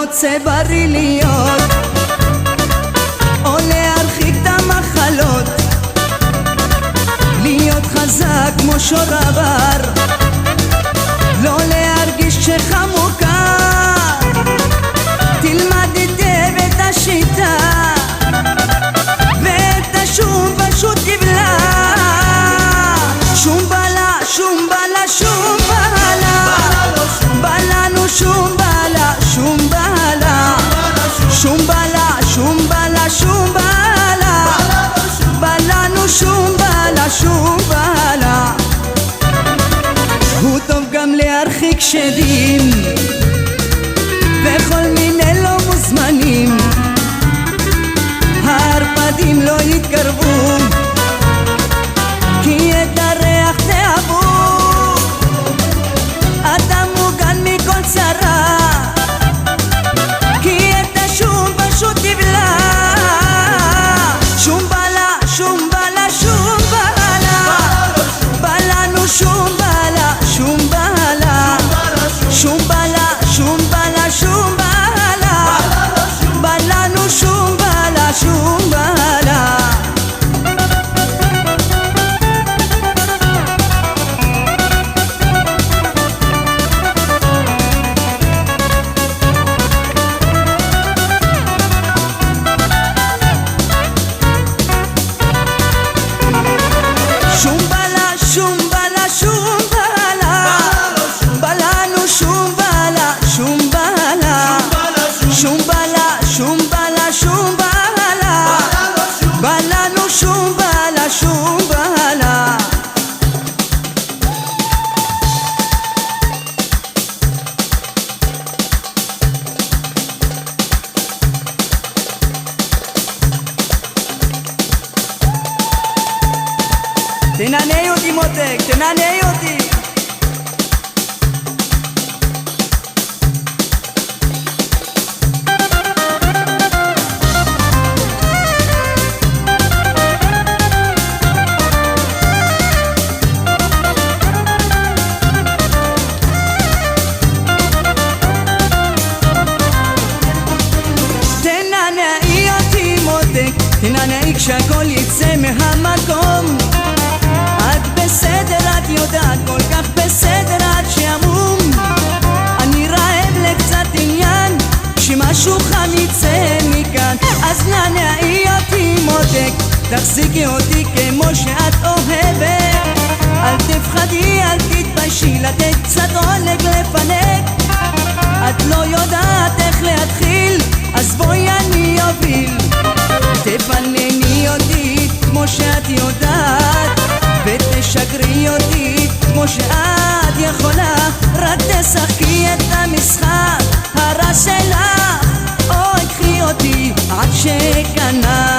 רוצה בריא להיות, או להרחיק את המחלות, להיות חזק כמו שור עבר, לא להרגיש כשחם מוכר. תלמד היטב את השיטה ואת השום פשוט תבלע. שום בלה, שום בלה, שום בלה, בלנו שום בלה, שום בלה, שום בלה, שום בלה, שום בלה, בלנו שום בלה, שום בלה. הוא טוב גם להרחיק שדים וכל מיני לא מוזמנים, הערפדים לא יתקרבו כי את הריח תאהבו. אתה מוגן מכל צרה כי את השום פשוט תבלע. שום בלה, שום בלה, שום בלה, בלנו שום בלה, שום בלה, שום בלה, שום בלה, שום בלה, בלנו שום בלה, שום בלה. שום בלה, שום בלה, שום בלה, בלנו שום בלה, שום בלה, שום בלה, שום בלה, שום בלה, בלנו שום בלה, שום בלה. תנענעי אותי מותק, תנענעי אותי. תנענעי אותי מותק, תנענעי כשהכל יצא מהמקום. את בסדר, את יודעת, כל כך בסדר, את שעמום. אני רעב לקצת עניין, שמשהו חם יצא מכאן. אז נענעי אותי מותק, תחזיקי אותי כמו שאת אוהבת. אל תפחדי, אל תתביישי, לתת קצת עונג לפנק. את לא יודעת איך להתחיל, אז בואי אני אוביל. תפנני אותי כמו שאת יודעת, ותשגרי אותי כמו שאת יכולה. רק תשחקי את המשחק הרע שלך, אוי קחי אותי עד שקנה.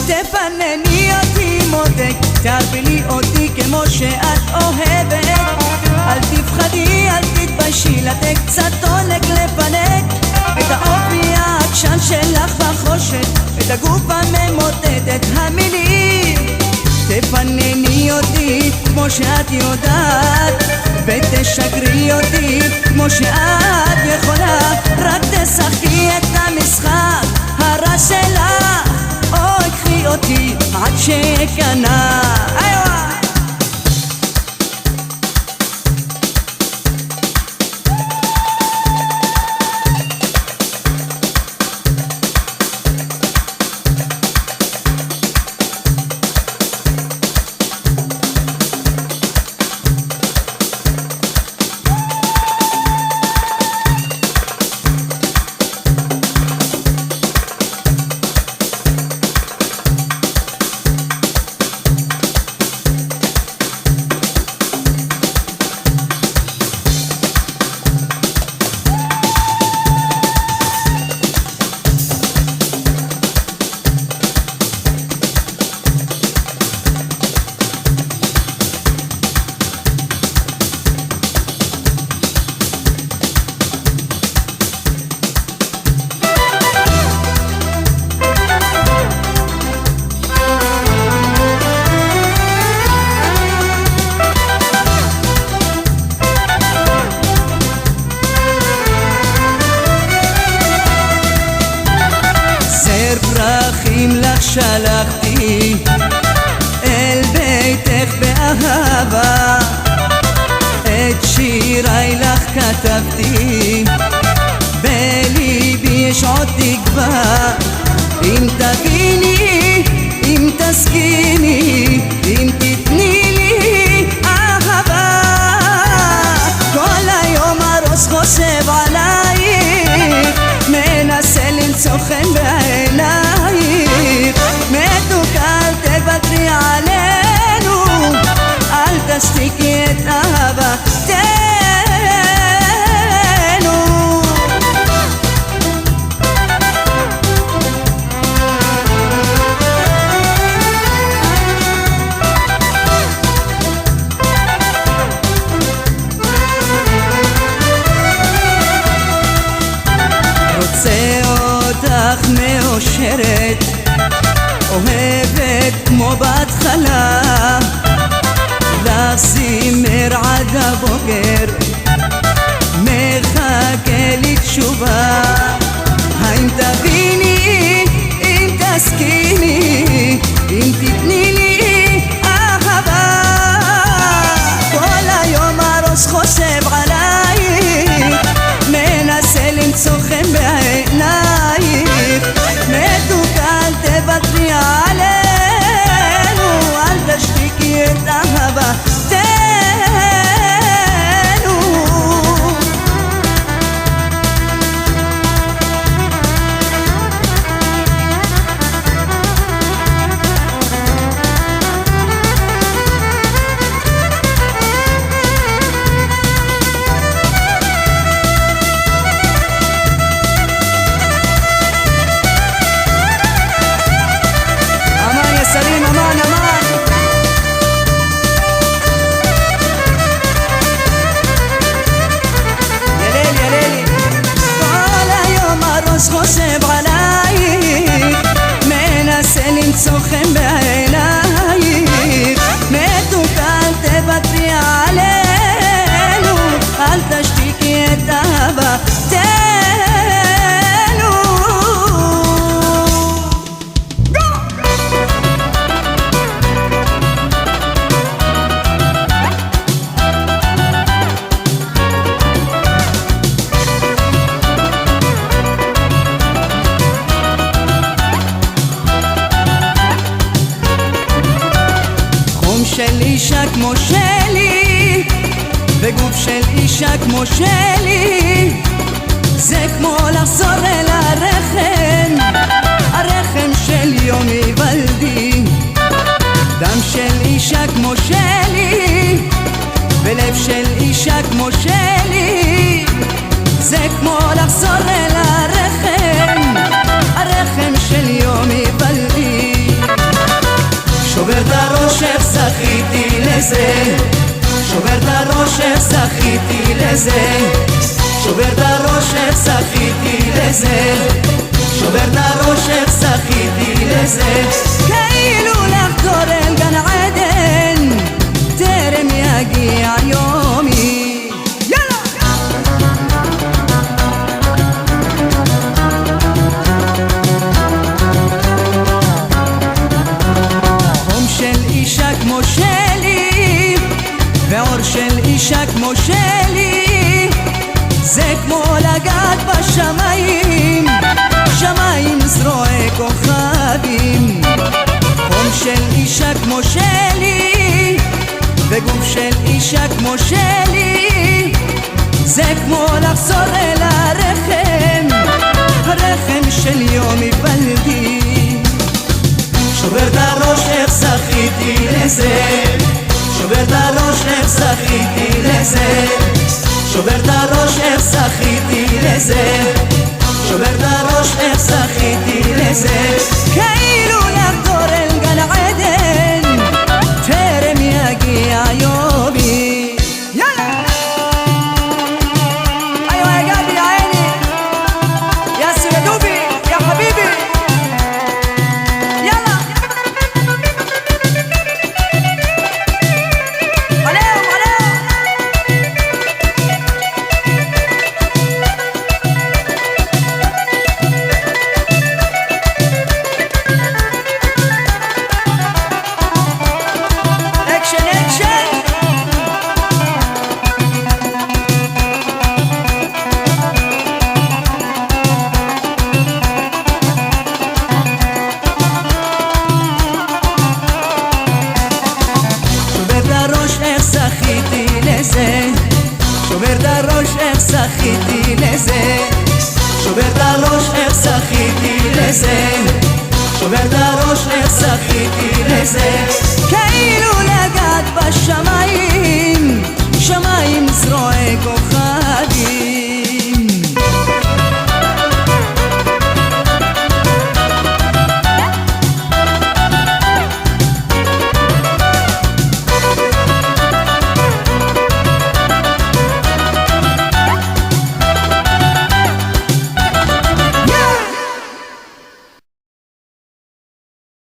תפנני אותי מותק, תרבילי אותי כמו שאת אוהבת. אל תפחדי, אל תתביישי, לתת קצת עונג לפנק. את האופי העקשן שלך בחושת, את הגוף הממוטט, את המילים. תפנני אותי כמו שאת יודעת, ותשגרי אותי כמו שאת יכולה. רק תשחקי את המשחק הרע שלך, אוי קחי אותי עד שקנה. כתבתי, בליבי יש עוד תקווה. אם תביני, אם תסכימי, אם תתני לי אהבה. כל היום הראש חושב עלייך, מנסה למצוא חן בעינייך. מתוקה אל תוותרי עלינו, אל תשתיקי את אהבתנו. רוצה אותך מאושרת, אוהבת כמו בהתחלה, לך זימר עד הבוקר, מחכה לי תשובה. האם תביני, אם תסכימי, אם תתני לי אהבה. כל היום הראש חושב עלייך, מנסה למצוא חן בעינייך. מתוקה אל תוותרי עלינו, אל תשתיקי את אהבתנו. سليم امان امان. يا ليل يا ليلي. طال يوم الراس خشب عليك، مנסה למצוא חן בעינייך. מתוקה אל תוותרי עלינו, אל תשתיקי את אהבתנו. של אישה כמו שלי, וגוף של אישה כמו שלי, זה כמו לחזור אל הרחם, הרחם של יום היוולדי. דם של אישה כמו שלי, ולב של אישה כמו שלי, זה כמו לחזור אל הרחם, הרחם של יום היוולדי. שובר את הראש איך זכיתי לזה, שובר את הראש איך זכיתי לזה, שובר את הראש איך זכיתי לזה, שובר את הראש איך זכיתי לזה. כאילו לחזור אל גן עדן, טרם יגיע יומי. כמו שלי, ואור של אישה כמו שלי, זה כמו לגעת בשמיים, שמיים זרועי כוכבים. חום של אישה כמו שלי, וגוף של אישה כמו שלי, זה כמו לחזור אל הרחם, הרחם של יום היוולדי. שובר את הראש איך זכיתי לזה, שובר את הראש איך זכיתי לזה, שובר את הראש איך זכיתי לזה, שובר את הראש איך זכיתי לזה. כאילו לחזור אל גן עדן, טרם יגיע יומי. יאללה ايوه يا قلبي يا عيني يا سيدوبي يا حبيبي. לזה, שובר את הראש איך זכיתי לזה, שובר את הראש איך זכיתי לזה. כאילו לגעת בשמיים, שמיים זרועי כוכבים.